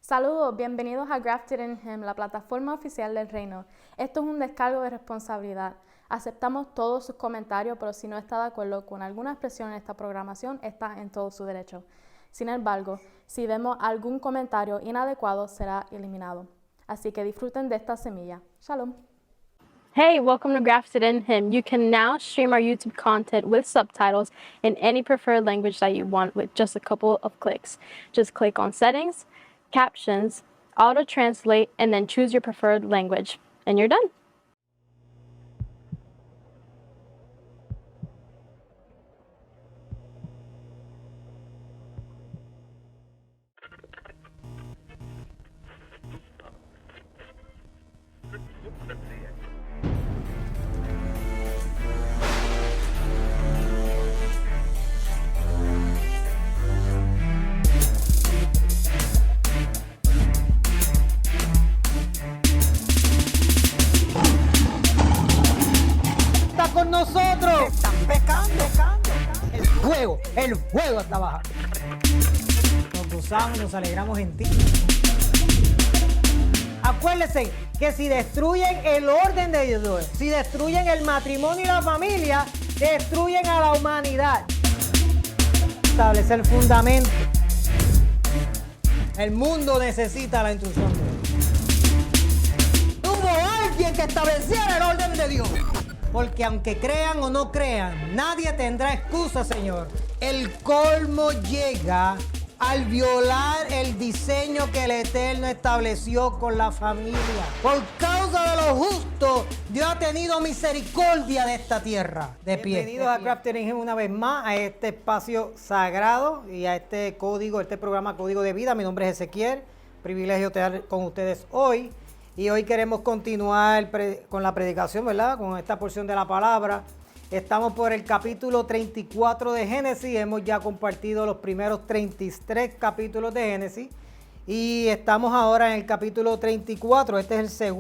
Saludos, bienvenidos a Grafted in Him, la plataforma oficial del reino. Esto es un descargo de responsabilidad. Aceptamos todos sus comentarios, pero si no está de acuerdo con alguna expresión en esta programación, está en todo su derecho. Sin embargo, si vemos algún comentario inadecuado, será eliminado. Así que disfruten de esta semilla. Shalom. Hey, welcome to Grafted in Him. You can now stream our YouTube content with subtitles in any preferred language that you want with just a couple of clicks. Just click on Settings, Captions, Auto Translate, and then choose your preferred language, and you're done. Está con nosotros. Están pecando. El fuego está bajando. Nos gozamos, nos alegramos en ti. Acuérdense que si destruyen el orden de Dios, si destruyen el matrimonio y la familia, destruyen a la humanidad. Establecer fundamento. El mundo necesita la instrucción de Dios. Hubo alguien que estableciera el orden de Dios. Porque aunque crean o no crean, nadie tendrá excusa, Señor. El colmo llega al violar el diseño que el Eterno estableció con la familia. Por causa de lo justo, Dios ha tenido misericordia de esta tierra. De pie. Bienvenidos a Grafted in Him una vez más, a este espacio sagrado y a este programa Código de Vida. Mi nombre es Ezequiel, privilegio estar con ustedes hoy. Y hoy queremos continuar con la predicación, ¿verdad? Con esta porción de la palabra. Estamos por el capítulo 34 de Génesis. Hemos ya compartido los primeros 33 capítulos de Génesis. Y estamos ahora en el capítulo 34. Este es el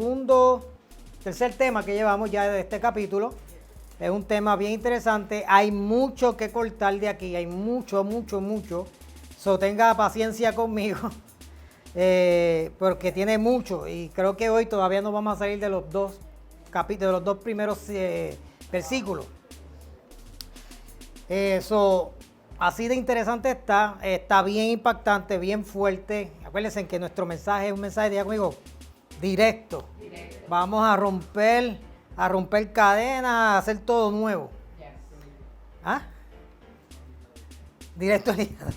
tercer tema que llevamos ya de este capítulo. Es un tema bien interesante. Hay mucho que cortar de aquí. Hay mucho. So, tenga paciencia conmigo. Porque tiene mucho y creo que hoy todavía no vamos a salir de los dos capítulos, de los dos primeros versículos. Eso así de interesante está bien impactante, bien fuerte. Acuérdense que nuestro mensaje es un mensaje, diga conmigo, directo. Vamos a romper cadenas, a hacer todo nuevo. ¿Ah? Directo al hígado.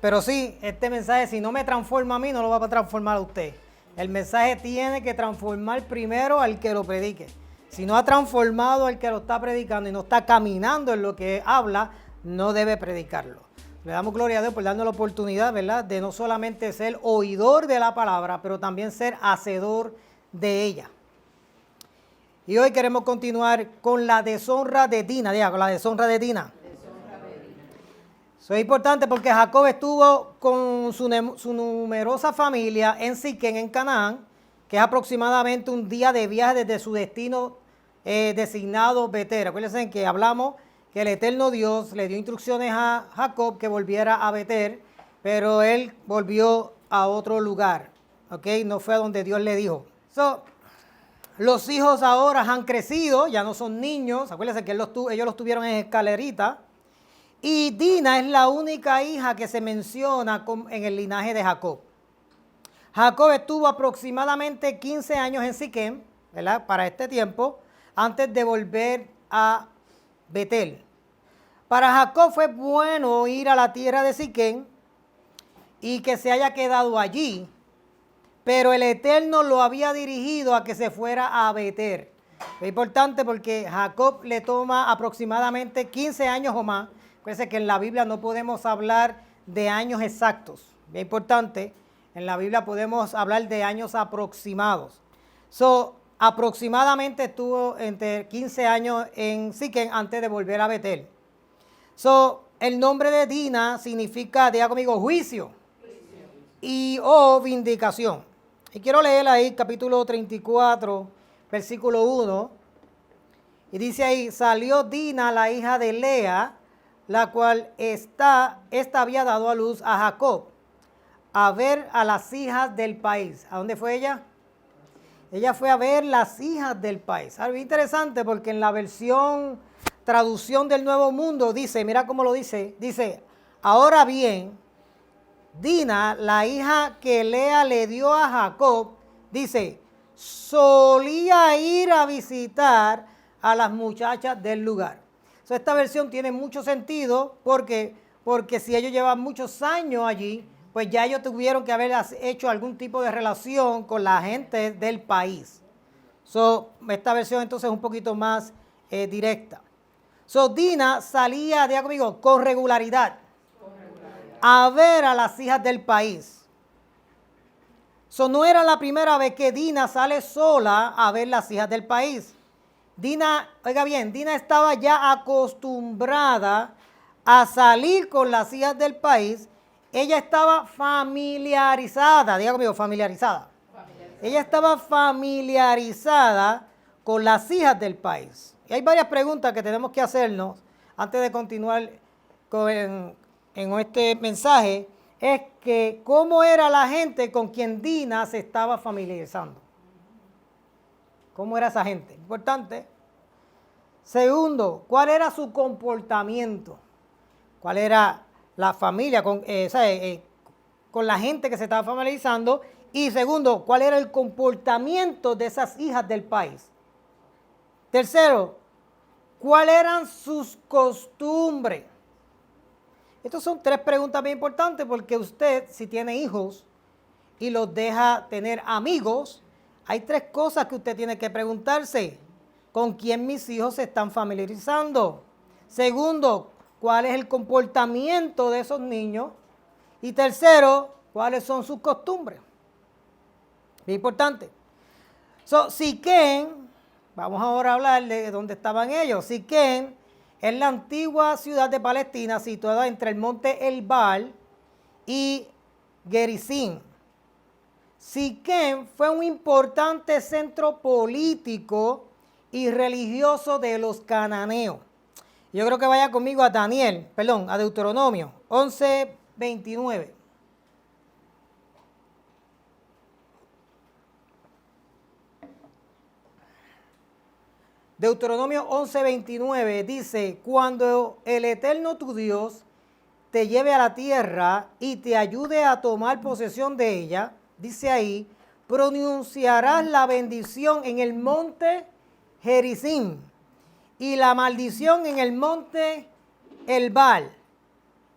Pero sí, este mensaje, si no me transforma a mí, no lo va a transformar a usted. El mensaje tiene que transformar primero al que lo predique. Si no ha transformado al que lo está predicando y no está caminando en lo que habla, no debe predicarlo. Le damos gloria a Dios por darnos la oportunidad, ¿verdad?, de no solamente ser oidor de la palabra, pero también ser hacedor de ella. Y hoy queremos continuar con la deshonra de Dina. Diga, con la deshonra de Dina. Eso es importante porque Jacob estuvo con su numerosa familia en Siquem, en Canaán, que es aproximadamente un día de viaje desde su destino designado Betel. Acuérdense que hablamos que el eterno Dios le dio instrucciones a Jacob que volviera a Betel, pero él volvió a otro lugar, ¿ok? No fue a donde Dios le dijo. Los hijos ahora han crecido, ya no son niños. Acuérdense que ellos los tuvieron en escalerita. Y Dina es la única hija que se menciona en el linaje de Jacob. Jacob estuvo aproximadamente 15 años en Siquem, ¿verdad?, para este tiempo, antes de volver a Betel. Para Jacob fue bueno ir a la tierra de Siquem y que se haya quedado allí, pero el Eterno lo había dirigido a que se fuera a Betel. Es importante porque Jacob le toma aproximadamente 15 años o más. Acuérdense que en la Biblia no podemos hablar de años exactos. Es importante, en la Biblia podemos hablar de años aproximados. Aproximadamente estuvo entre 15 años en Siquem antes de volver a Betel. El nombre de Dina significa, diga conmigo, juicio. Y vindicación. Y quiero leer ahí capítulo 34, versículo 1. Y dice ahí, salió Dina, la hija de Lea, la cual esta había dado a luz a Jacob, a ver a las hijas del país. ¿A dónde fue ella? Ella fue a ver las hijas del país. Algo interesante porque en la versión traducción del Nuevo Mundo dice, mira cómo lo dice, dice, ahora bien, Dina, la hija que Lea le dio a Jacob, dice, solía ir a visitar a las muchachas del lugar. So, esta versión tiene mucho sentido porque si ellos llevan muchos años allí, pues ya ellos tuvieron que haber hecho algún tipo de relación con la gente del país. So, esta versión entonces es un poquito más directa. So, Dina salía, diga conmigo, con regularidad a ver a las hijas del país. So, no era la primera vez que Dina sale sola a ver las hijas del país. Dina, oiga bien, Dina estaba ya acostumbrada a salir con las hijas del país. Ella estaba familiarizada, diga conmigo, familiarizada. Ella estaba familiarizada con las hijas del país. Y hay varias preguntas que tenemos que hacernos antes de continuar en este mensaje. Es que cómo era la gente con quien Dina se estaba familiarizando. ¿Cómo era esa gente? Importante. Segundo, ¿cuál era su comportamiento? ¿Cuál era la familia con la gente que se estaba familiarizando? Y segundo, ¿cuál era el comportamiento de esas hijas del país? Tercero, ¿cuáles eran sus costumbres? Estas son tres preguntas bien importantes porque usted, si tiene hijos y los deja tener amigos, hay tres cosas que usted tiene que preguntarse. ¿Con quién mis hijos se están familiarizando? Segundo, ¿cuál es el comportamiento de esos niños? Y tercero, ¿cuáles son sus costumbres? Bien importante. Siquem, vamos ahora a hablar de dónde estaban ellos. Siquem es la antigua ciudad de Palestina situada entre el monte Elbal y Gerizim. Siquem fue un importante centro político y religioso de los cananeos. Yo creo que vaya conmigo a Deuteronomio 11:29. Deuteronomio 11:29 dice, cuando el Eterno tu Dios te lleve a la tierra y te ayude a tomar posesión de ella, dice ahí, pronunciarás la bendición en el monte Gerizim y la maldición en el monte Elbal.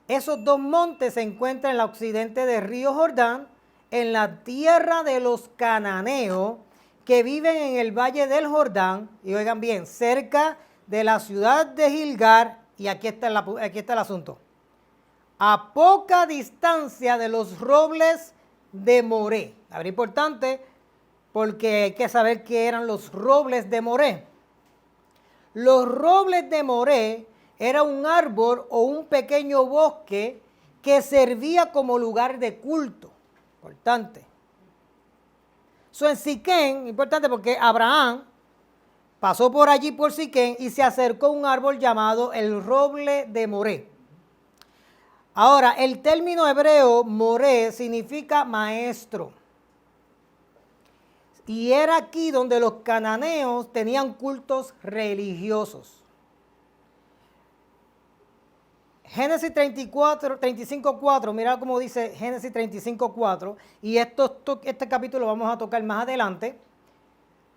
Esos dos montes se encuentran en el occidente del río Jordán, en la tierra de los cananeos que viven en el valle del Jordán, y oigan bien, cerca de la ciudad de Gilgal, y aquí está el asunto, a poca distancia de los robles de Moré. A ver, importante, porque hay que saber qué eran los robles de Moré. Los robles de Moré era un árbol o un pequeño bosque que servía como lugar de culto. Importante. En Siquem, importante porque Abraham pasó por allí por Siquem y se acercó a un árbol llamado el roble de Moré. Ahora, el término hebreo Moré significa maestro. Y era aquí donde los cananeos tenían cultos religiosos. Génesis 35:4, mira cómo dice Génesis 35:4, y este capítulo lo vamos a tocar más adelante,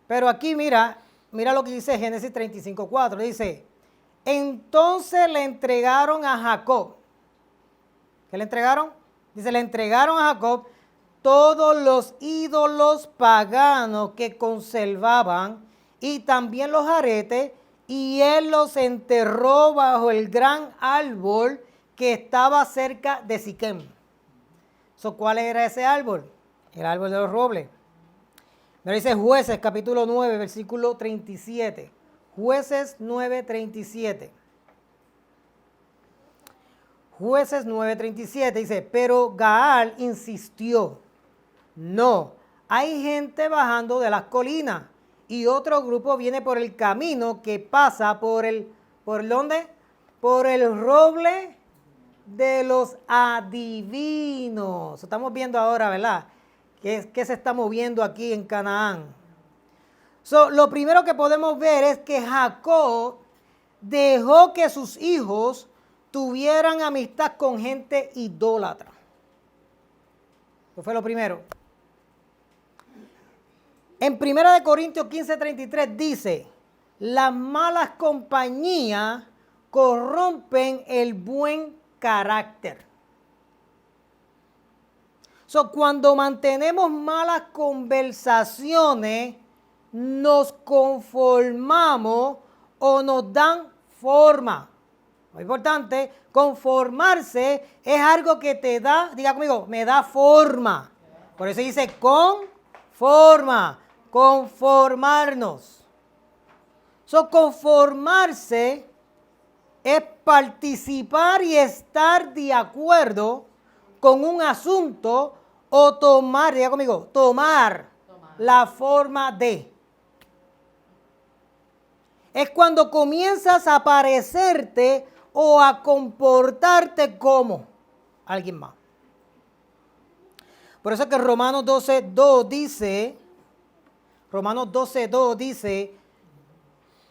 pero aquí mira lo que dice Génesis 35:4, dice, entonces le entregaron a Jacob, ¿qué le entregaron? Dice, le entregaron a Jacob todos los ídolos paganos que conservaban y también los aretes, y él los enterró bajo el gran árbol que estaba cerca de Siquem. ¿Cuál era ese árbol? El árbol de los robles. Me dice Jueces capítulo 9, versículo 37. Jueces 9:37. Jueces 9:37 dice, pero Gaal insistió, no, hay gente bajando de las colinas y otro grupo viene por el camino que pasa ¿por dónde? por el roble de los adivinos. Estamos viendo ahora, ¿verdad? ¿Qué se está moviendo aquí en Canaán? Lo primero que podemos ver es que Jacob dejó que sus hijos tuvieran amistad con gente idólatra. Eso fue lo primero. En 1 Corintios 15:33 dice, las malas compañías corrompen el buen carácter. Cuando mantenemos malas conversaciones, nos conformamos o nos dan forma. Muy importante, conformarse es algo que te da, diga conmigo, me da forma. Por eso dice conforma, conformarnos. Conformarse es participar y estar de acuerdo con un asunto o tomar, diga conmigo, tomar la forma de. Es cuando comienzas a parecerte o a comportarte como alguien más. Por eso es que Romanos 12:2 dice,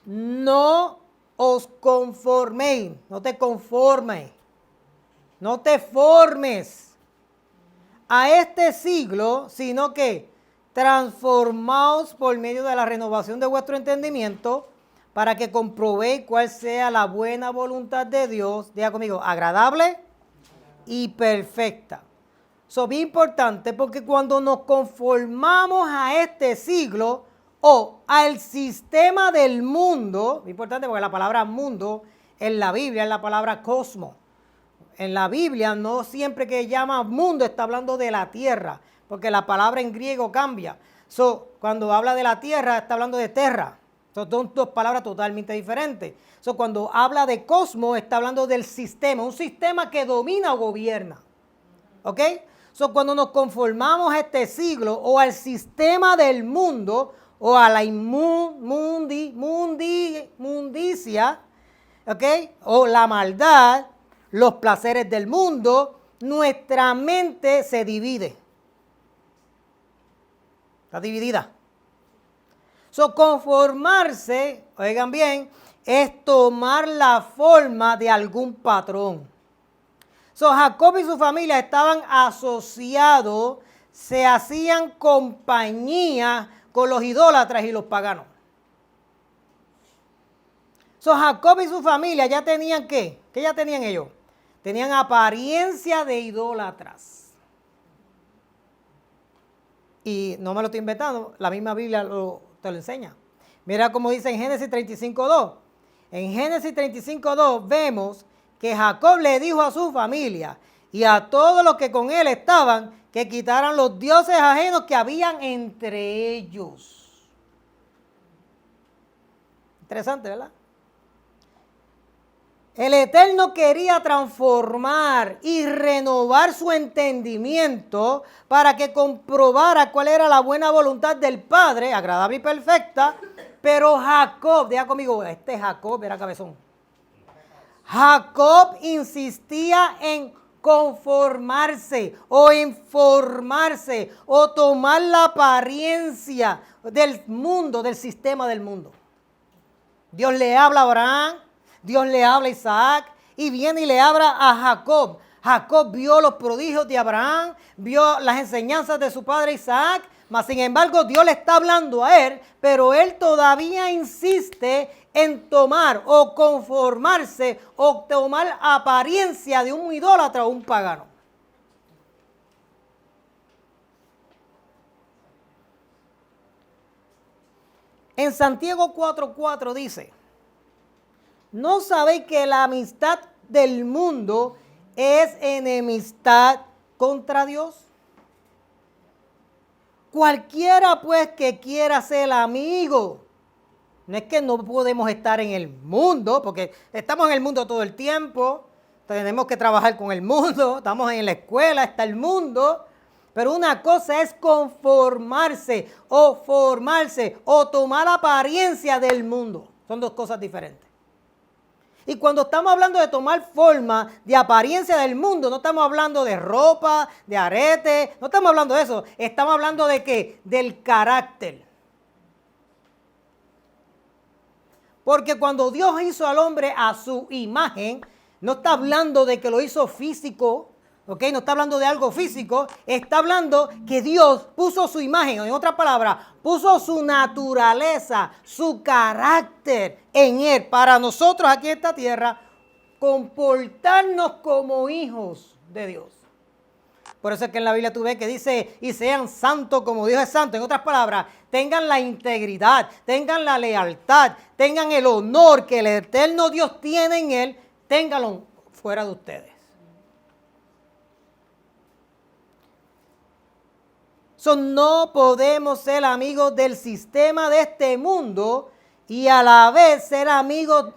no os conforméis, no te conformes, no te formes a este siglo, sino que transformaos por medio de la renovación de vuestro entendimiento, para que comprobéis cuál sea la buena voluntad de Dios, diga conmigo, agradable y perfecta. Eso es bien importante porque cuando nos conformamos a este siglo o al sistema del mundo, es importante porque la palabra mundo en la Biblia es la palabra cosmos. En la Biblia no siempre que llama mundo está hablando de la tierra, porque la palabra en griego cambia. Cuando habla de la tierra está hablando de terra. Son dos palabras totalmente diferentes. Cuando habla de cosmos, está hablando del sistema, un sistema que domina o gobierna. ¿Ok? Cuando nos conformamos a este siglo o al sistema del mundo o a la mundicia, ¿ok? O la maldad, los placeres del mundo, nuestra mente se divide. Está dividida. Conformarse, oigan bien, es tomar la forma de algún patrón. Jacob y su familia estaban asociados, se hacían compañía con los idólatras y los paganos. Jacob y su familia ya tenían ¿qué? ¿Qué ya tenían ellos? Tenían apariencia de idólatras. Y no me lo estoy inventando, la misma Biblia te lo enseña. Mira cómo dice en Génesis 35:2. En Génesis 35:2 vemos que Jacob le dijo a su familia y a todos los que con él estaban que quitaran los dioses ajenos que habían entre ellos. Interesante, ¿verdad? El Eterno quería transformar y renovar su entendimiento para que comprobara cuál era la buena voluntad del Padre, agradable y perfecta. Pero Jacob, diga conmigo, Jacob era cabezón. Jacob insistía en conformarse o informarse o tomar la apariencia del mundo, del sistema del mundo. Dios le habla a Abraham, Dios le habla a Isaac y viene y le habla a Jacob. Jacob vio los prodigios de Abraham, vio las enseñanzas de su padre Isaac, mas sin embargo Dios le está hablando a él, pero él todavía insiste en tomar o conformarse o tomar apariencia de un idólatra o un pagano. En Santiago 4:4 dice, ¿no sabéis que la amistad del mundo es enemistad contra Dios? Cualquiera pues que quiera ser amigo, no es que no podemos estar en el mundo, porque estamos en el mundo todo el tiempo, tenemos que trabajar con el mundo, estamos en la escuela, está el mundo, pero una cosa es conformarse o formarse o tomar apariencia del mundo, son dos cosas diferentes. Y cuando estamos hablando de tomar forma, de apariencia del mundo, no estamos hablando de ropa, de arete, no estamos hablando de eso. Estamos hablando de ¿qué? Del carácter. Porque cuando Dios hizo al hombre a su imagen, no está hablando de que lo hizo físico, ¿ok? No está hablando de algo físico, está hablando que Dios puso su imagen, en otras palabras, puso su naturaleza, su carácter en él, para nosotros aquí en esta tierra, comportarnos como hijos de Dios. Por eso es que en la Biblia tú ves que dice, y sean santos como Dios es santo. En otras palabras, tengan la integridad, tengan la lealtad, tengan el honor que el eterno Dios tiene en él, ténganlo fuera de ustedes. No podemos ser amigos del sistema de este mundo y a la vez ser amigos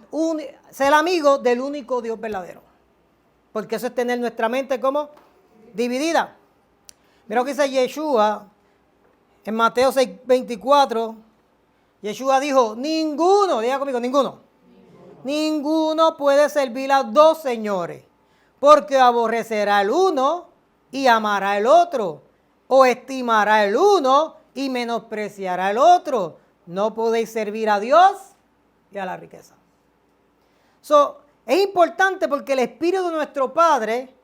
del único Dios verdadero. Porque eso es tener nuestra mente como dividida. Mira lo que dice Yeshua en Mateo 6:24. Yeshua dijo, ninguno, diga conmigo, ninguno puede servir a dos señores, porque aborrecerá al uno y amará al otro, o estimará el uno y menospreciará el otro. No podéis servir a Dios y a la riqueza. Es importante porque el Espíritu de nuestro Padre,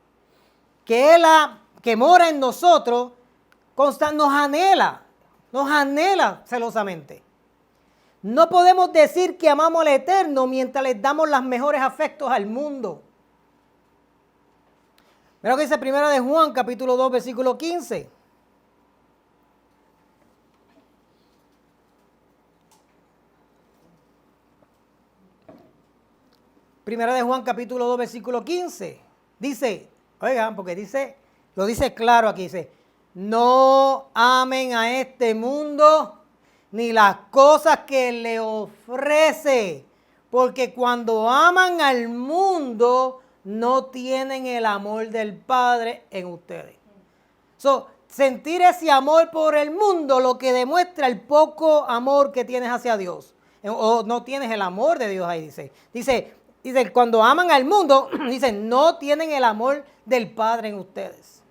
que mora en nosotros, nos anhela celosamente. No podemos decir que amamos al Eterno mientras les damos los mejores afectos al mundo. Mira lo que dice 1 de Juan, capítulo 2, versículo 15. Primera de Juan, capítulo 2, versículo 15. Dice, oigan, porque lo dice claro aquí, dice, no amen a este mundo ni las cosas que le ofrece, porque cuando aman al mundo no tienen el amor del Padre en ustedes. Sentir ese amor por el mundo lo que demuestra el poco amor que tienes hacia Dios. O no tienes el amor de Dios ahí, dice, cuando aman al mundo, dice, no tienen el amor del Padre en ustedes.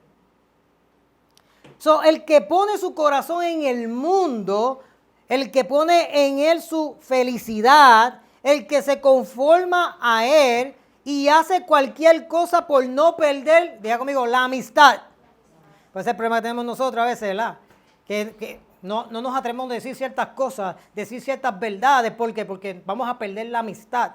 El que pone su corazón en el mundo, el que pone en él su felicidad, el que se conforma a él y hace cualquier cosa por no perder, diga conmigo, la amistad. Pues ese es el problema que tenemos nosotros a veces, ¿verdad? Que no nos atrevemos a decir ciertas cosas, decir ciertas verdades, ¿por qué? Porque vamos a perder la amistad.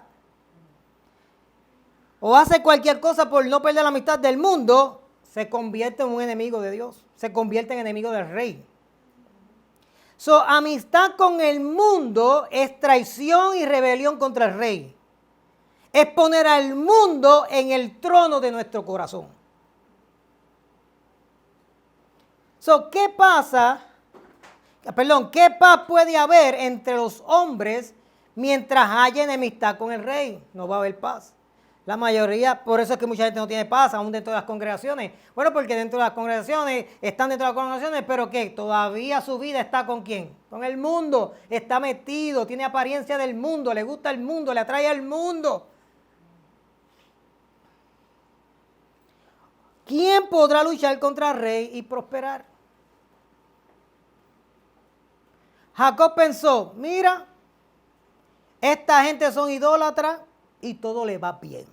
O hace cualquier cosa por no perder la amistad del mundo, se convierte en un enemigo de Dios, se convierte en enemigo del rey. Amistad con el mundo es traición y rebelión contra el rey. Es poner al mundo en el trono de nuestro corazón. ¿Qué paz puede haber entre los hombres mientras haya enemistad con el rey? No va a haber paz. La mayoría, por eso es que mucha gente no tiene paz, aún dentro de las congregaciones. Bueno, porque dentro de las congregaciones, están dentro de las congregaciones, pero ¿qué? Todavía su vida está ¿con quién? Con el mundo. Está metido, tiene apariencia del mundo, le gusta el mundo, le atrae al mundo. ¿Quién podrá luchar contra el rey y prosperar? Jacob pensó, mira, esta gente son idólatras y todo le va bien.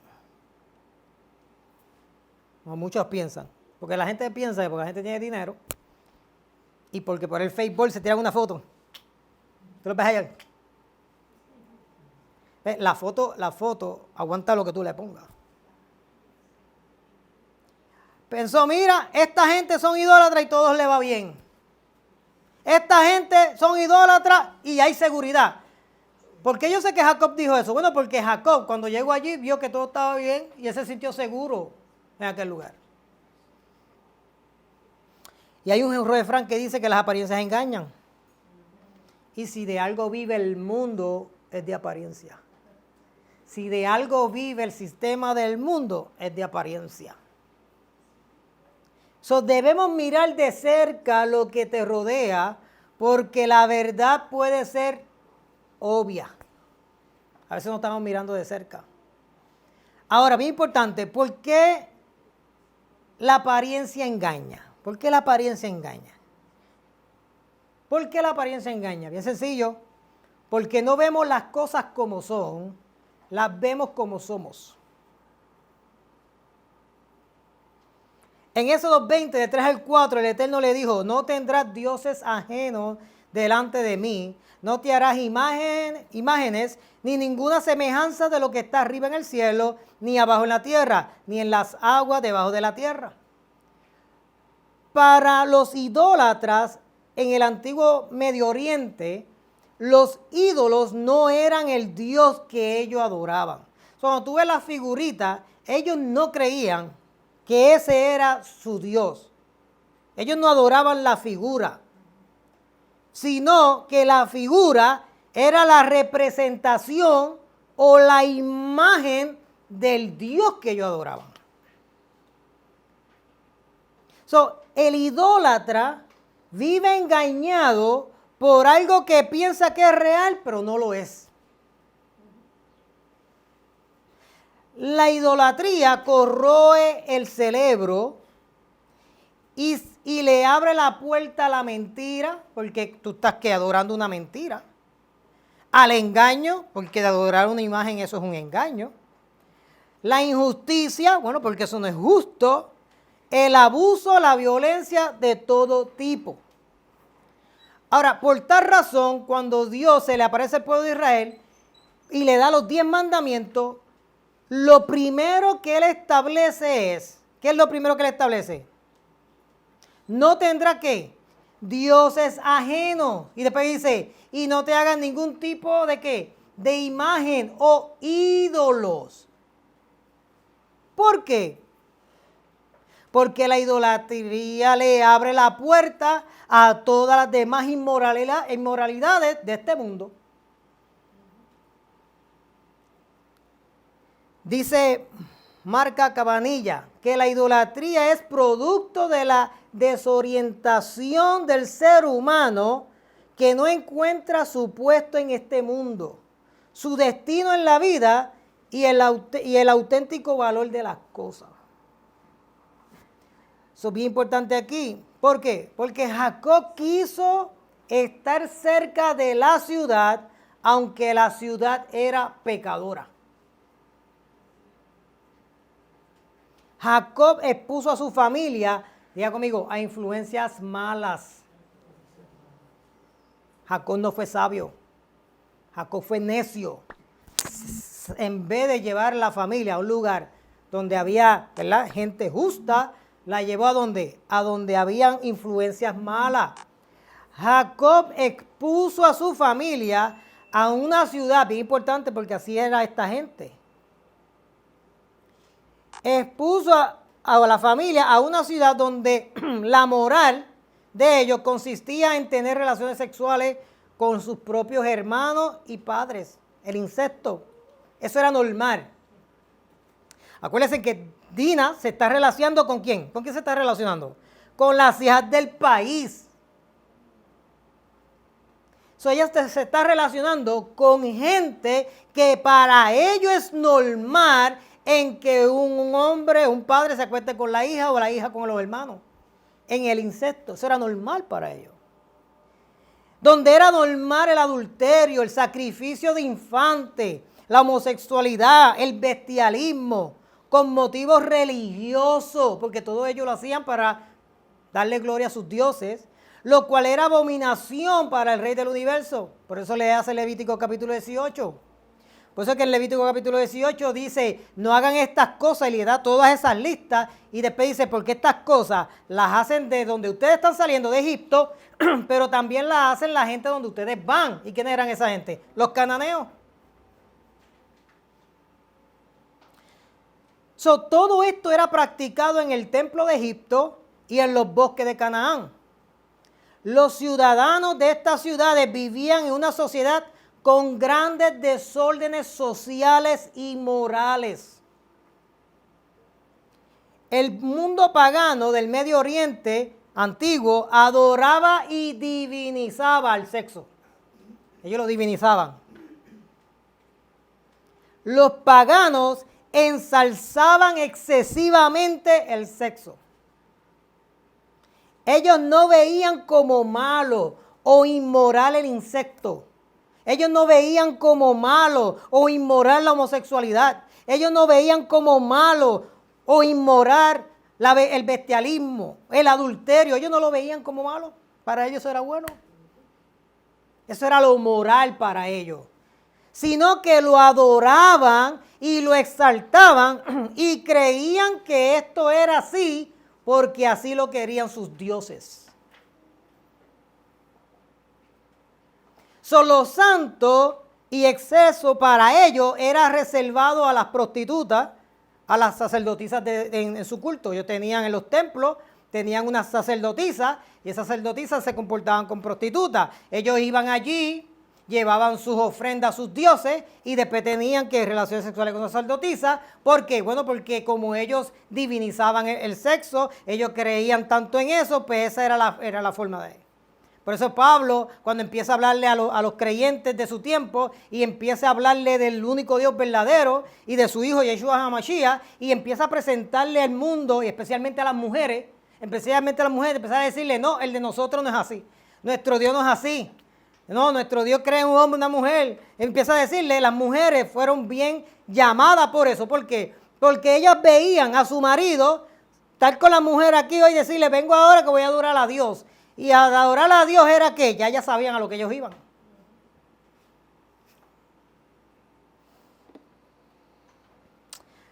Como muchos piensan. Porque la gente piensa que porque la gente tiene dinero y porque por el Facebook se tiran una foto. ¿Tú lo ves allá? La foto aguanta lo que tú le pongas. Pensó, mira, esta gente son idólatras y todo le va bien. Esta gente son idólatras y hay seguridad. ¿Por qué yo sé que Jacob dijo eso? Bueno, porque Jacob cuando llegó allí vio que todo estaba bien y él se sintió seguro en aquel lugar. Y hay un refrán que dice que las apariencias engañan. Y si de algo vive el mundo, es de apariencia. Si de algo vive el sistema del mundo, es de apariencia. Debemos mirar de cerca lo que te rodea, porque la verdad puede ser obvia. A veces no estamos mirando de cerca. Ahora, bien importante, ¿por qué la apariencia engaña? ¿Por qué la apariencia engaña? ¿Por qué la apariencia engaña? Bien sencillo, porque no vemos las cosas como son, las vemos como somos. En Éxodo 20, de 3 al 4, el Eterno le dijo, no tendrás dioses ajenos delante de mí, no te harás imágenes, ni ninguna semejanza de lo que está arriba en el cielo, ni abajo en la tierra, ni en las aguas debajo de la tierra. Para los idólatras en el antiguo Medio Oriente, los ídolos no eran el Dios que ellos adoraban. Cuando tú ves las figuritas, ellos no creían que ese era su Dios. Ellos no adoraban la figura, sino que la figura era la representación o la imagen del Dios que ellos adoraban. El idólatra vive engañado por algo que piensa que es real, pero no lo es. La idolatría corroe el cerebro y le abre la puerta a la mentira, porque tú estás adorando una mentira. Al engaño, porque de adorar una imagen eso es un engaño. La injusticia, bueno, porque eso no es justo. El abuso, la violencia de todo tipo. Ahora, por tal razón, cuando Dios se le aparece al pueblo de Israel y le da los 10 mandamientos, lo primero que él establece es, ¿qué es lo primero que él establece? No tendrá ¿qué? Dioses ajenos. Y después dice, y no te hagan ningún tipo de ¿qué? De imagen o ídolos. ¿Por qué? Porque la idolatría le abre la puerta a todas las demás inmoralidades de este mundo. Dice Marca Cabanilla que la idolatría es producto de la desorientación del ser humano que no encuentra su puesto en este mundo, su destino en la vida y el auténtico valor de las cosas. Eso es bien importante aquí. ¿Por qué? Porque Jacob quiso estar cerca de la ciudad, aunque la ciudad era pecadora. Jacob expuso a su familia, diga conmigo, a influencias malas. Jacob no fue sabio. Jacob fue necio. En vez de llevar la familia a un lugar donde había, ¿verdad?, gente justa, la llevó a donde habían influencias malas. Jacob expuso a su familia a una ciudad, bien importante porque así era esta gente. Expuso a la familia a una ciudad donde la moral de ellos consistía en tener relaciones sexuales con sus propios hermanos y padres. El incesto, eso era normal. Acuérdense que Dina se está relacionando ¿con quién? ¿Con quién se está relacionando? Con las hijas del país. Ella se está relacionando con gente que para ellos es normal en que un hombre, un padre se acueste con la hija o la hija con los hermanos. En el incesto, eso era normal para ellos. Donde era normal el adulterio, el sacrificio de infantes, la homosexualidad, el bestialismo, con motivos religiosos, porque todo ello lo hacían para darle gloria a sus dioses, lo cual era abominación para el Rey del Universo. Por eso le hace Levítico capítulo 18. Por eso es que en Levítico capítulo 18 dice, no hagan estas cosas y le da todas esas listas y después dice, porque estas cosas las hacen de donde ustedes están saliendo de Egipto, pero también las hacen la gente donde ustedes van. ¿Y quiénes eran esa gente? Los cananeos. Todo esto era practicado en el templo de Egipto y en los bosques de Canaán. Los ciudadanos de estas ciudades vivían en una sociedad con grandes desórdenes sociales y morales. El mundo pagano del Medio Oriente antiguo adoraba y divinizaba el sexo. Ellos lo divinizaban. Los paganos ensalzaban excesivamente el sexo. Ellos no veían como malo o inmoral el insecto. Ellos no veían como malo o inmoral la homosexualidad. Ellos no veían como malo o inmoral el bestialismo, el adulterio. Ellos no lo veían como malo. Para ellos eso era bueno. Eso era lo moral para ellos. Sino que lo adoraban y lo exaltaban y creían que esto era así porque así lo querían sus dioses. Lo santo y exceso para ellos era reservado a las prostitutas, a las sacerdotisas en su culto. Ellos tenían en los templos, tenían unas sacerdotisas y esas sacerdotisas se comportaban con prostitutas. Ellos iban allí, llevaban sus ofrendas a sus dioses y después tenían que relaciones sexuales con las sacerdotisas. ¿Por qué? Bueno, porque como ellos divinizaban el sexo, ellos creían tanto en eso, pues esa era la forma de ellos. Por eso Pablo, cuando empieza a hablarle a los creyentes de su tiempo y empieza a hablarle del único Dios verdadero y de su Hijo Yeshua HaMashiach y empieza a presentarle al mundo y especialmente a las mujeres, empieza a decirle, no, el de nosotros no es así, nuestro Dios no es así, no, nuestro Dios crea un hombre y una mujer. Empieza a decirle, las mujeres fueron bien llamadas por eso. ¿Por qué? Porque ellas veían a su marido estar con la mujer aquí hoy y decirle, vengo ahora que voy a adorar a Dios. Y adorar a Dios era que ya sabían a lo que ellos iban.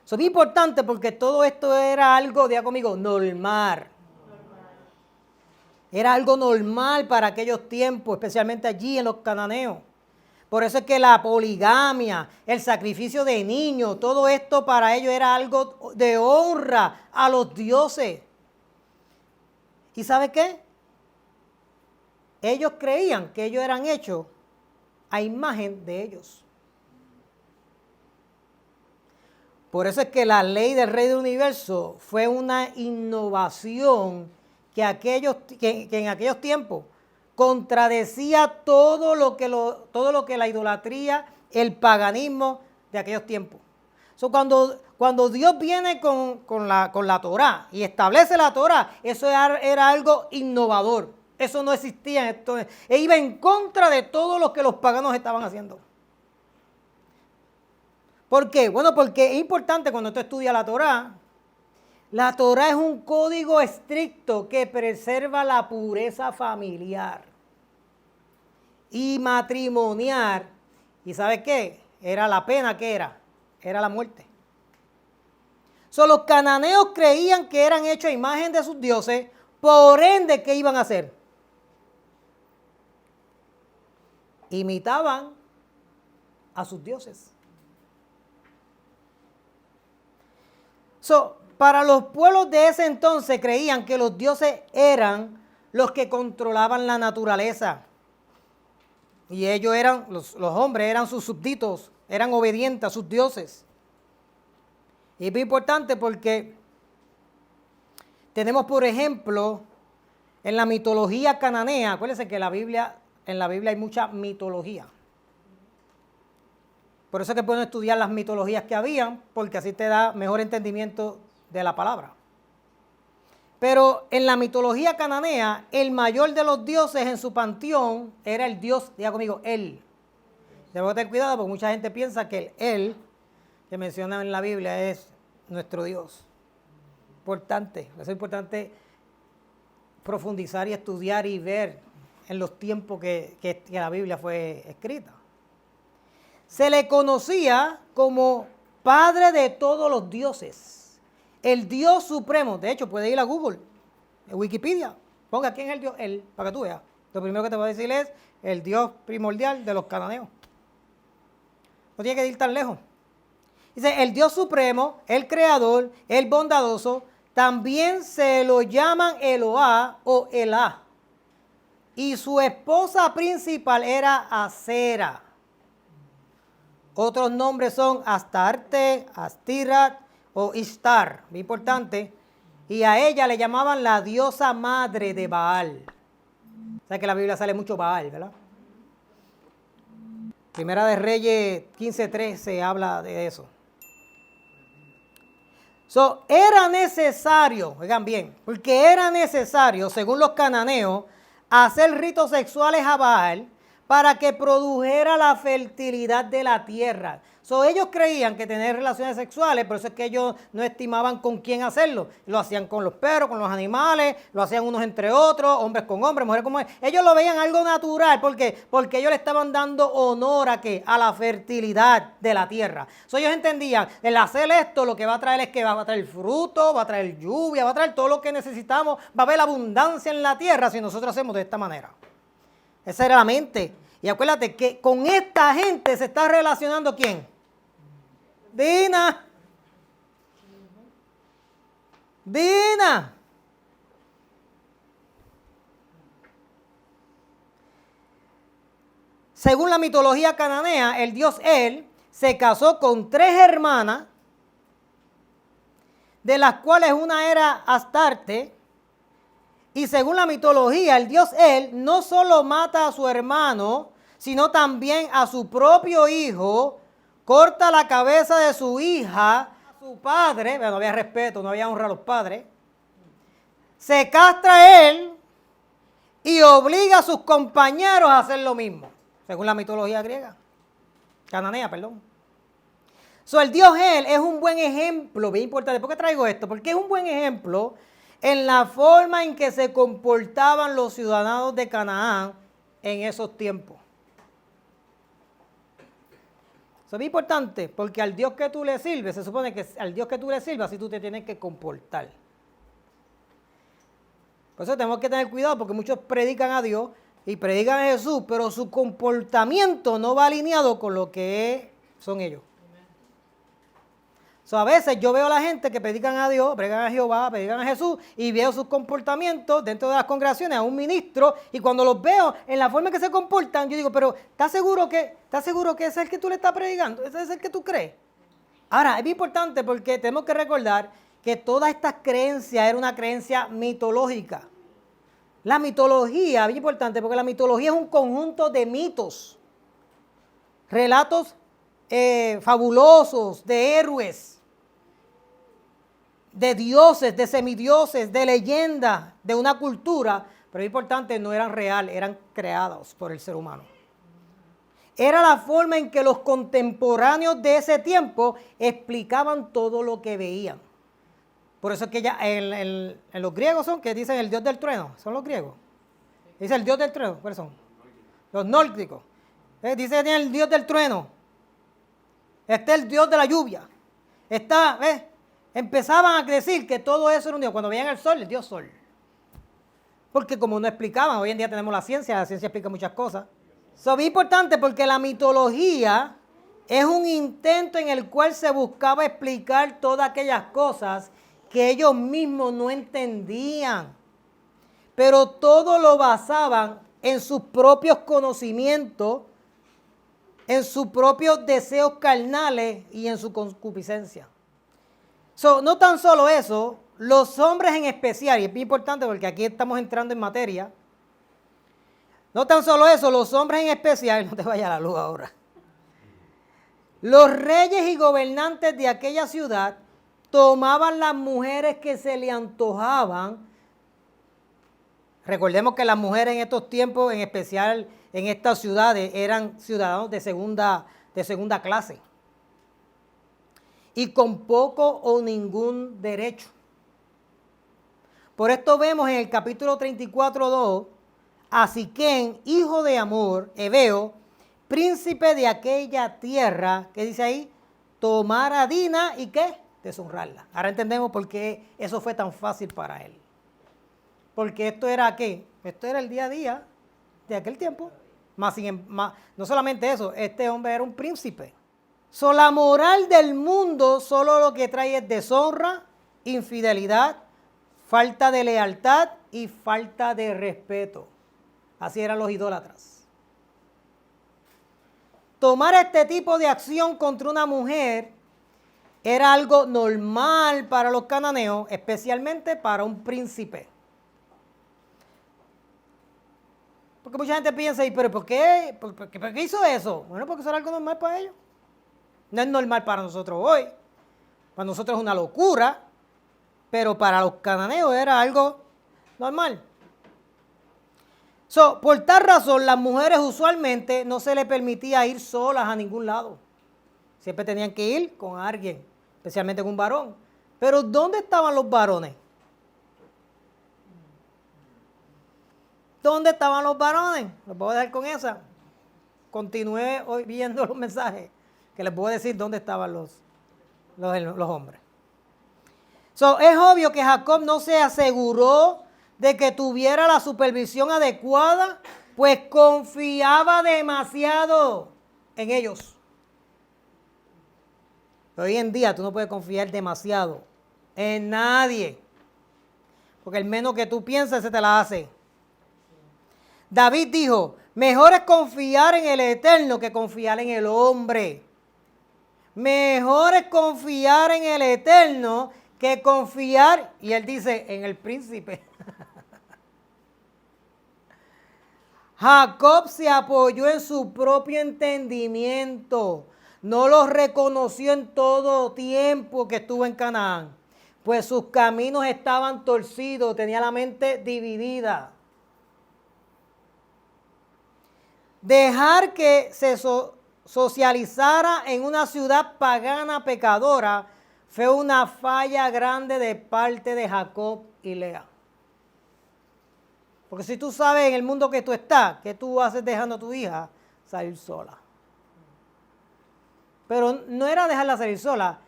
Eso es importante porque todo esto era algo, diga conmigo, normal. Era algo normal para aquellos tiempos, especialmente allí en los cananeos. Por eso es que la poligamia, el sacrificio de niños, todo esto para ellos era algo de honra a los dioses. ¿Y sabe qué? Ellos creían que ellos eran hechos a imagen de ellos. Por eso es que la ley del Rey del Universo fue una innovación que en aquellos tiempos contradecía todo lo que la idolatría, el paganismo de aquellos tiempos. Cuando Dios viene con la Torá y establece la Torá, eso era algo innovador. Eso no existía. E iba en contra de todo lo que los paganos estaban haciendo. ¿Por qué? Bueno, porque es importante cuando tú estudias la Torá. La Torá es un código estricto que preserva la pureza familiar y matrimonial. ¿Y sabes qué? Era la pena que era la muerte. Los cananeos creían que eran hechos a imagen de sus dioses, por ende, ¿qué iban a hacer? Imitaban a sus dioses. Para los pueblos de ese entonces creían que los dioses eran los que controlaban la naturaleza. Y ellos eran, los hombres eran sus súbditos, eran obedientes a sus dioses. Y es muy importante porque tenemos, por ejemplo, en la mitología cananea, acuérdense que en la Biblia hay mucha mitología. Por eso es que es bueno estudiar las mitologías que habían, porque así te da mejor entendimiento de la palabra. Pero en la mitología cananea, el mayor de los dioses en su panteón era el dios, diga conmigo, él. Debo tener cuidado porque mucha gente piensa que el él que menciona en la Biblia es nuestro Dios. Importante, es importante profundizar y estudiar y ver en los tiempos que la Biblia fue escrita. Se le conocía como padre de todos los dioses, el Dios supremo. De hecho, puede ir a Google, en Wikipedia, ponga quién es el Dios, él, para que tú veas. Lo primero que te voy a decir es el Dios primordial de los cananeos. No tiene que ir tan lejos. Dice, el Dios supremo, el creador, el bondadoso, también se lo llaman Eloá o Elá. Y su esposa principal era Acera. Otros nombres son Astarte, Astirat o Ishtar, muy importante. Y a ella le llamaban la diosa madre de Baal. O sea que en la Biblia sale mucho Baal, ¿verdad? Primera de Reyes 15:13 habla de eso. Era necesario, oigan bien, porque era necesario, según los cananeos, hacer ritos sexuales a Baal para que produjera la fertilidad de la tierra. Ellos creían que tener relaciones sexuales, por eso es que ellos no estimaban con quién hacerlo. Lo hacían con los perros, con los animales, lo hacían unos entre otros, hombres con hombres, mujeres con mujeres. Ellos lo veían algo natural, ¿por qué? Porque ellos le estaban dando honor a ¿qué? A la fertilidad de la tierra. Ellos entendían, el hacer esto lo que va a traer es que va a traer fruto, va a traer lluvia, va a traer todo lo que necesitamos, va a haber abundancia en la tierra si nosotros hacemos de esta manera. Esa era la mente. Y acuérdate que con esta gente se está relacionando ¿quién? Dina. Dina. Según la mitología cananea, el dios El se casó con 3 hermanas, de las cuales una era Astarte. Y según la mitología, el dios El no solo mata a su hermano, sino también a su propio hijo, corta la cabeza de su hija, a su padre, no había respeto, no había honra a los padres, se castra a él y obliga a sus compañeros a hacer lo mismo, según la mitología griega, cananea, perdón. El dios El es un buen ejemplo, bien importante. ¿Por qué traigo esto? Porque es un buen ejemplo en la forma en que se comportaban los ciudadanos de Canaán en esos tiempos. Eso es importante porque al Dios que tú le sirves, se supone que al Dios que tú le sirvas, así tú te tienes que comportar. Por eso tenemos que tener cuidado porque muchos predican a Dios y predican a Jesús, pero su comportamiento no va alineado con lo que son ellos. A veces yo veo a la gente que predican a Dios, predican a Jehová, predican a Jesús y veo sus comportamientos dentro de las congregaciones a un ministro y cuando los veo en la forma en que se comportan, yo digo, pero ¿estás seguro que ese es el que tú le estás predicando? ¿Ese es el que tú crees? Ahora, es muy importante porque tenemos que recordar que todas estas creencias era una creencia mitológica. La mitología, es muy importante porque la mitología es un conjunto de mitos, relatos fabulosos de héroes, de dioses, de semidioses, de leyendas, de una cultura, pero es importante, no eran reales, eran creados por el ser humano. Era la forma en que los contemporáneos de ese tiempo explicaban todo lo que veían. Por eso es que ya en los griegos son que dicen el dios del trueno, son los griegos. Dice el dios del trueno, ¿cuáles son? Los nórdicos. Dice que tiene el dios del trueno. Este es el dios de la lluvia. Empezaban a decir que todo eso era un dios. Cuando veían el sol, el dios sol. Porque como no explicaban, hoy en día tenemos la ciencia explica muchas cosas. Eso es importante porque la mitología es un intento en el cual se buscaba explicar todas aquellas cosas que ellos mismos no entendían. Pero todo lo basaban en sus propios conocimientos, en sus propios deseos carnales y en su concupiscencia. No tan solo eso, los hombres en especial, y es muy importante porque aquí estamos entrando en materia, no tan solo eso, los hombres en especial, no te vaya la luz ahora, los reyes y gobernantes de aquella ciudad tomaban las mujeres que se le antojaban. Recordemos que las mujeres en estos tiempos, en especial en estas ciudades, eran ciudadanos de segunda clase y con poco o ningún derecho. Por esto vemos en el capítulo 34:2 a Siquén, hijo de Amor, Heveo, príncipe de aquella tierra, que dice ahí, tomar a Dina y ¿qué? Deshonrarla. Ahora entendemos por qué eso fue tan fácil para él. Porque esto era ¿qué? Esto era el día a día de aquel tiempo. No solamente eso, este hombre era un príncipe. La moral del mundo solo lo que trae es deshonra, infidelidad, falta de lealtad y falta de respeto. Así eran los idólatras. Tomar este tipo de acción contra una mujer era algo normal para los cananeos, especialmente para un príncipe. Porque mucha gente piensa, ¿pero por qué? ¿Por qué hizo eso? Bueno, porque eso era algo normal para ellos. No es normal para nosotros hoy. Para nosotros es una locura, pero para los cananeos era algo normal. Por tal razón, las mujeres usualmente no se les permitía ir solas a ningún lado. Siempre tenían que ir con alguien, especialmente con un varón. Pero ¿dónde estaban los varones? ¿Dónde estaban los varones? Los voy a dejar con esa. Continué hoy viendo los mensajes que les voy a decir dónde estaban los hombres. Es obvio que Jacob no se aseguró de que tuviera la supervisión adecuada, pues confiaba demasiado en ellos. Hoy en día tú no puedes confiar demasiado en nadie, porque el menos que tú piensas se te la hace. David dijo, mejor es confiar en el Eterno que confiar en el hombre. Mejor es confiar en el Eterno que confiar, y él dice, en el príncipe. Jacob se apoyó en su propio entendimiento. No lo reconoció en todo tiempo que estuvo en Canaán, pues sus caminos estaban torcidos, tenía la mente dividida. Dejar que se socializara en una ciudad pagana pecadora fue una falla grande de parte de Jacob y Lea. Porque si tú sabes en el mundo que tú estás, ¿qué tú haces dejando a tu hija salir sola? Pero no era dejarla salir sola,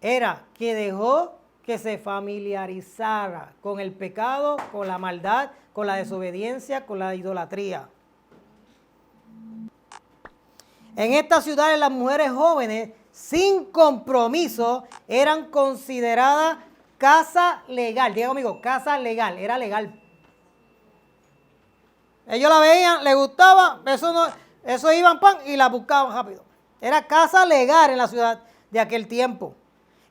era que dejó que se familiarizara con el pecado, con la maldad, con la desobediencia, con la idolatría. En estas ciudades las mujeres jóvenes sin compromiso eran consideradas casa legal. Diga conmigo, casa legal, era legal. Ellos la veían, les gustaba, eso iban pan y la buscaban rápido. Era casa legal en la ciudad de aquel tiempo.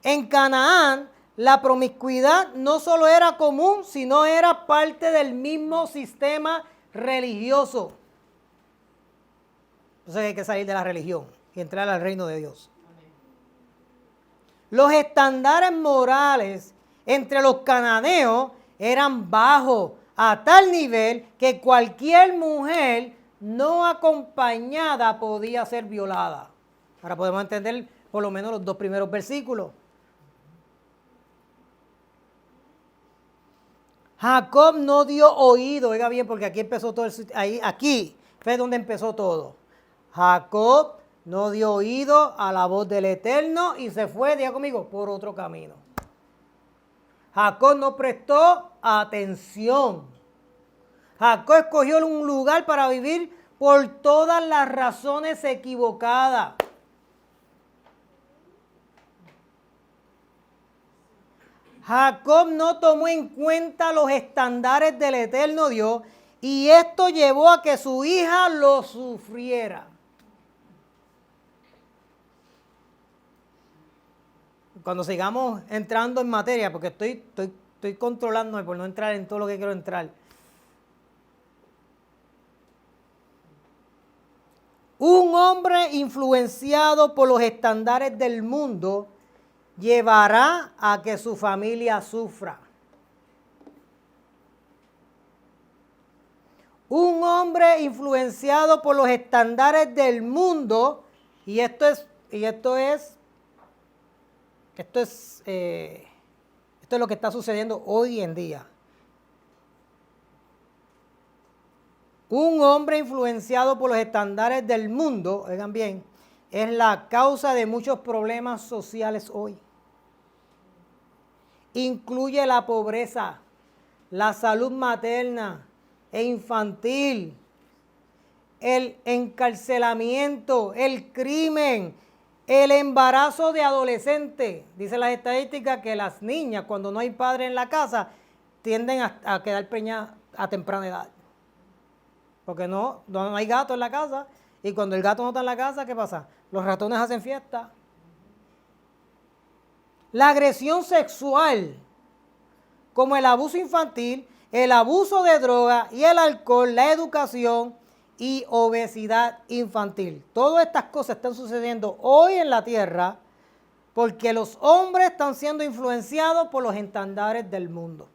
En Canaán, la promiscuidad no solo era común, sino era parte del mismo sistema religioso. Entonces hay que salir de la religión y entrar al reino de Dios. Los estándares morales entre los cananeos eran bajos a tal nivel que cualquier mujer no acompañada podía ser violada. Ahora podemos entender por lo menos los 2 primeros versículos. Jacob no dio oído, oiga bien, porque aquí empezó todo, aquí fue donde empezó todo. Jacob no dio oído a la voz del Eterno y se fue, diga conmigo, por otro camino. Jacob no prestó atención. Jacob escogió un lugar para vivir por todas las razones equivocadas. Jacob no tomó en cuenta los estándares del eterno Dios y esto llevó a que su hija lo sufriera. Cuando sigamos entrando en materia, porque estoy controlándome por no entrar en todo lo que quiero entrar. Un hombre influenciado por los estándares del mundo llevará a que su familia sufra. Un hombre influenciado por los estándares del mundo, y esto es lo que está sucediendo hoy en día. Un hombre influenciado por los estándares del mundo, oigan bien, es la causa de muchos problemas sociales hoy. Incluye la pobreza, la salud materna e infantil, el encarcelamiento, el crimen, el embarazo de adolescentes. Dice las estadísticas que las niñas, cuando no hay padre en la casa, tienden a quedar preñadas a temprana edad. Porque no hay gato en la casa, y cuando el gato no está en la casa, ¿qué pasa? Los ratones hacen fiesta. La agresión sexual, como el abuso infantil, el abuso de droga y el alcohol, la educación y obesidad infantil. Todas estas cosas están sucediendo hoy en la tierra porque los hombres están siendo influenciados por los estandartes del mundo.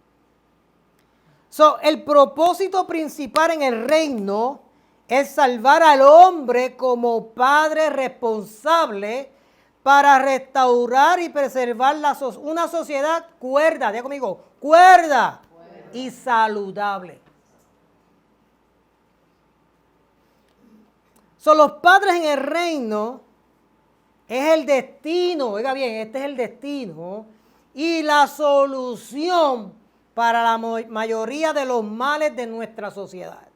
El propósito principal en el reino es salvar al hombre como padre responsable para restaurar y preservar una sociedad cuerda, diga conmigo, cuerda y saludable. Los padres en el reino es el destino, oiga bien, este es el destino y la solución para la mayoría de los males de nuestra sociedad.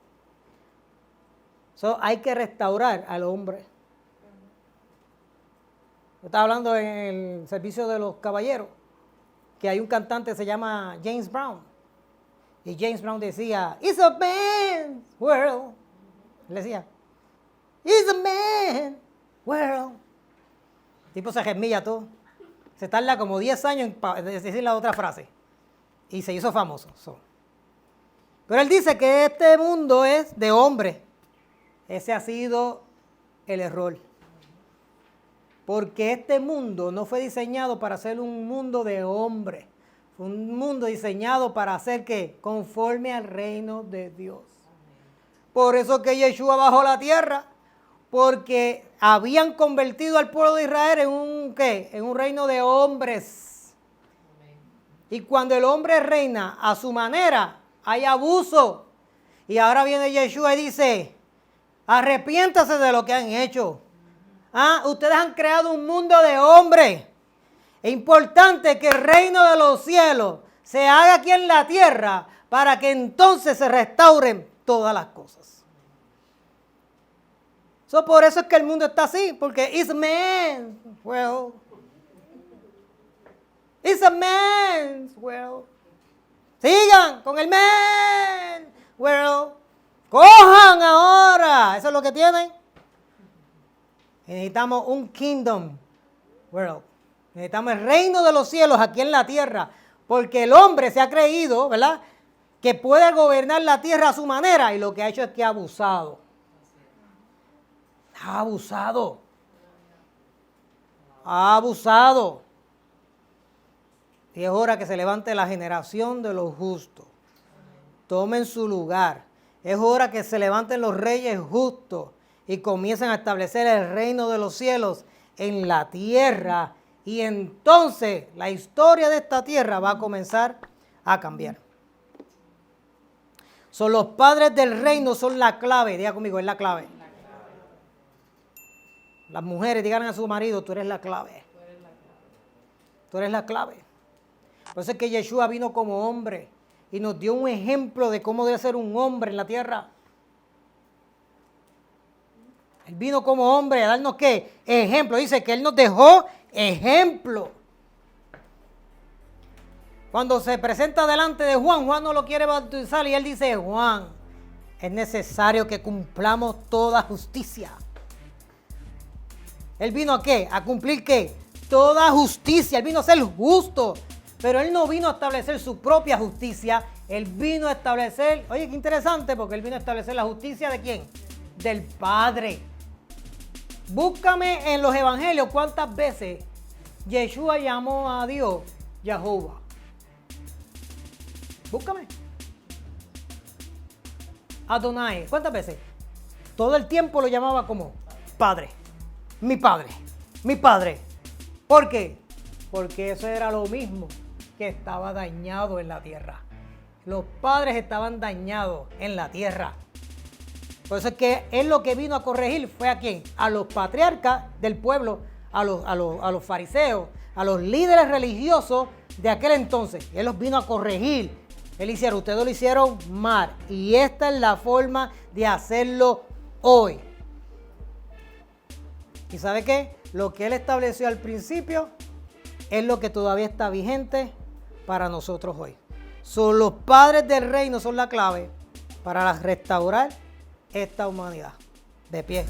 Hay que restaurar al hombre. Yo estaba hablando en el servicio de los caballeros, que hay un cantante que se llama James Brown. Y James Brown decía, "It's a man's world." Él decía, "It's a man's world." El tipo se gemilla todo. Se tarda como 10 años en decir la otra frase. Y se hizo famoso. Pero él dice que este mundo es de hombres. Ese ha sido el error. Porque este mundo no fue diseñado para ser un mundo de hombres. Fue un mundo diseñado para ser ¿qué? Conforme al reino de Dios. Por eso que Yeshua bajó a la tierra. Porque habían convertido al pueblo de Israel en un ¿qué? En un reino de hombres. Y cuando el hombre reina a su manera, hay abuso. Y ahora viene Yeshua y dice, arrepiéntase de lo que han hecho. Ustedes han creado un mundo de hombres. Es importante que el reino de los cielos se haga aquí en la tierra para que entonces se restauren todas las cosas. Por eso es que el mundo está así, porque it's a man's world. It's a man's world. Sigan con el man's world. Cojan ahora. Eso es lo que tienen. Necesitamos un kingdom world. Necesitamos el reino de los cielos aquí en la tierra. Porque el hombre se ha creído, ¿verdad?, que puede gobernar la tierra a su manera. Y lo que ha hecho es que ha abusado. Ha abusado. Ha abusado. Y es hora que se levante la generación de los justos. Tomen su lugar. Es hora que se levanten los reyes justos y comiencen a establecer el reino de los cielos en la tierra. Y entonces la historia de esta tierra va a comenzar a cambiar. Los padres del reino son la clave. Diga conmigo, es la clave. Las mujeres digan a su marido, tú eres la clave. Tú eres la clave. Por eso es que Yeshua vino como hombre y nos dio un ejemplo de cómo debe ser un hombre en la tierra. Él vino como hombre a darnos ¿qué? Ejemplo. Dice que Él nos dejó ejemplo. Cuando se presenta delante de Juan, Juan no lo quiere bautizar y él dice, Juan, es necesario que cumplamos toda justicia. Él vino ¿a qué? ¿A cumplir qué? Toda justicia. Él vino a ser justo. Pero Él no vino a establecer su propia justicia. Él vino a establecer, oye, qué interesante, porque Él vino a establecer la justicia ¿de quién? Del Padre. Búscame en los evangelios cuántas veces Yeshua llamó a Dios Jehová. Búscame. Adonai, ¿cuántas veces? Todo el tiempo lo llamaba como Padre. Mi Padre, mi Padre. ¿Por qué? Porque eso era lo mismo que estaba dañado en la tierra. Los padres estaban dañados en la tierra. Por eso es que Él lo que vino a corregir fue ¿a quién? A los patriarcas del pueblo, a los fariseos, a los líderes religiosos de aquel entonces. Él los vino a corregir. Él hicieron, ustedes lo hicieron mal. Y esta es la forma de hacerlo hoy. ¿Y sabe qué? Lo que Él estableció al principio es lo que todavía está vigente para nosotros hoy. Los padres del reino son la clave para restaurar esta humanidad. De pie.